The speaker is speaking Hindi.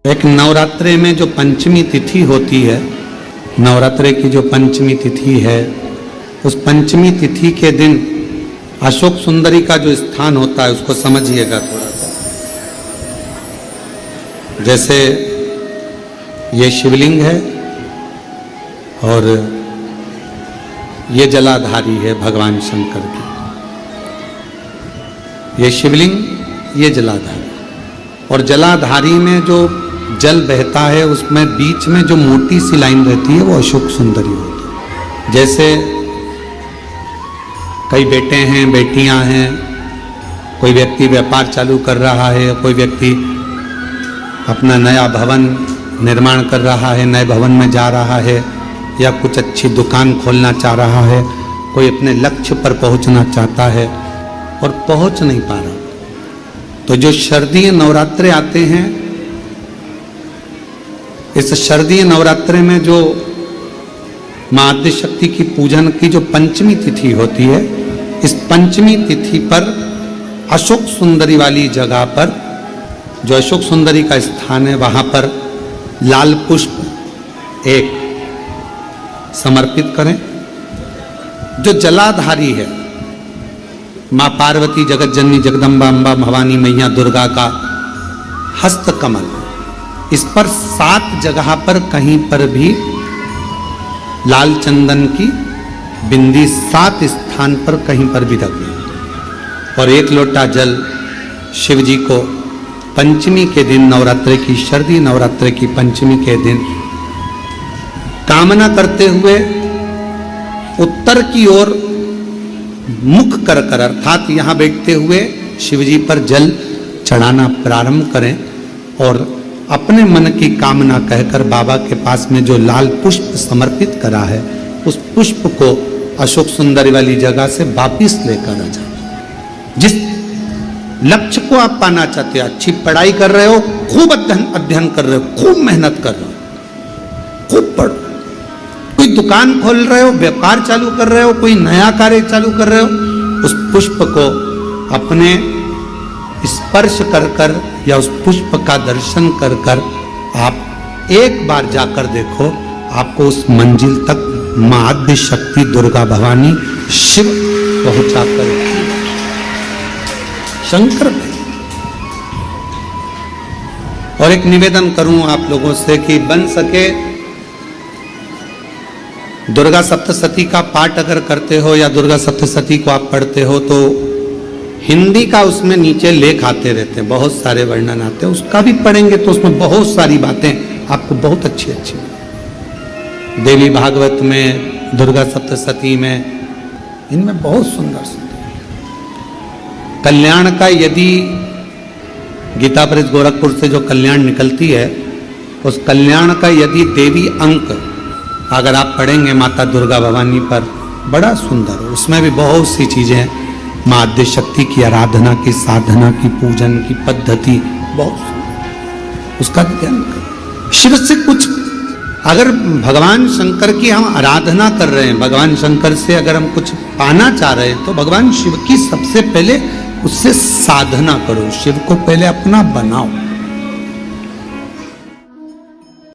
एक नवरात्रे में जो पंचमी तिथि होती है, नवरात्रे की जो पंचमी तिथि है, उस पंचमी तिथि के दिन अशोक सुंदरी का जो स्थान होता है उसको समझिएगा थोड़ा सा। जैसे ये शिवलिंग है और ये जलाधारी है भगवान शंकर की। ये शिवलिंग, ये जलाधारी, और जलाधारी में जो जल बहता है उसमें बीच में जो मोटी सी लाइन रहती है वो अशोक सुंदरी होती है। जैसे कई बेटे हैं, बेटियां हैं, कोई व्यक्ति व्यापार चालू कर रहा है, कोई व्यक्ति अपना नया भवन निर्माण कर रहा है, नए भवन में जा रहा है, या कुछ अच्छी दुकान खोलना चाह रहा है, कोई अपने लक्ष्य पर पहुंचना चाहता है और पहुंच नहीं पा रहा। तो जो शारदीय नवरात्रे आते हैं, इस शारदीय नवरात्रे में जो मां आद्य शक्ति की पूजन की जो पंचमी तिथि होती है, इस पंचमी तिथि पर अशोक सुंदरी वाली जगह पर, जो अशोक सुंदरी का स्थान है, वहां पर लाल पुष्प एक समर्पित करें। जो जलाधारी है, मां पार्वती, जगत जननी, जगदम्बा, अम्बा, भवानी मैया दुर्गा का हस्त कमल, इस पर 7 जगह पर कहीं पर भी लाल चंदन की बिंदी 7 स्थान पर कहीं पर भी रखें, और 1 लोटा जल शिव जी को पंचमी के दिन, नवरात्रि की, शारदीय नवरात्रि की पंचमी के दिन कामना करते हुए उत्तर की ओर मुख कर कर, अर्थात यहां बैठते हुए शिव जी पर जल चढ़ाना प्रारंभ करें और अपने मन की कामना कहकर बाबा के पास में जो लाल पुष्प समर्पित करा है, उस पुष्प को अशोक सुंदरी वाली जगह से वापिस लेकर आ जाए। जिस लक्ष्य को आप पाना चाहते हो, अच्छी पढ़ाई कर रहे हो, खूब अध्ययन कर रहे हो, खूब मेहनत कर रहे हो, खूब पढ़ो, कोई दुकान खोल रहे हो, व्यापार चालू कर रहे हो, कोई नया कार्य चालू कर रहे हो, उस पुष्प को अपने स्पर्श कर कर या उस पुष्प का दर्शन कर कर आप एक बार जाकर देखो, आपको उस मंजिल तक मां आद्य शक्ति दुर्गा भवानी शिव पहुंचा कर शंकर भाई। और एक निवेदन करूं आप लोगों से कि बन सके दुर्गा सप्तशती का पाठ अगर करते हो या दुर्गा सप्तशती को आप पढ़ते हो तो हिंदी का उसमें नीचे लेख आते रहते हैं, बहुत सारे वर्णन आते हैं, उसका भी पढ़ेंगे तो उसमें बहुत सारी बातें आपको बहुत अच्छी अच्छी, देवी भागवत में, दुर्गा सप्तशती में, इनमें बहुत सुंदर सुंदर कल्याण का, यदि गीता प्रेस गोरखपुर से जो कल्याण निकलती है, उस कल्याण का यदि देवी अंक अगर आप पढ़ेंगे माता दुर्गा भवानी पर, बड़ा सुंदर, उसमें भी बहुत सी चीजें, मां आद्य शक्ति की आराधना की, साधना की, पूजन की पद्धति बहुत सुंदर, उसका ध्यान करें। शिव से कुछ, अगर भगवान शंकर की हम आराधना कर रहे हैं, भगवान शंकर से अगर हम कुछ पाना चाह रहे हैं, तो भगवान शिव की सबसे पहले उससे साधना करो, शिव को पहले अपना बनाओ।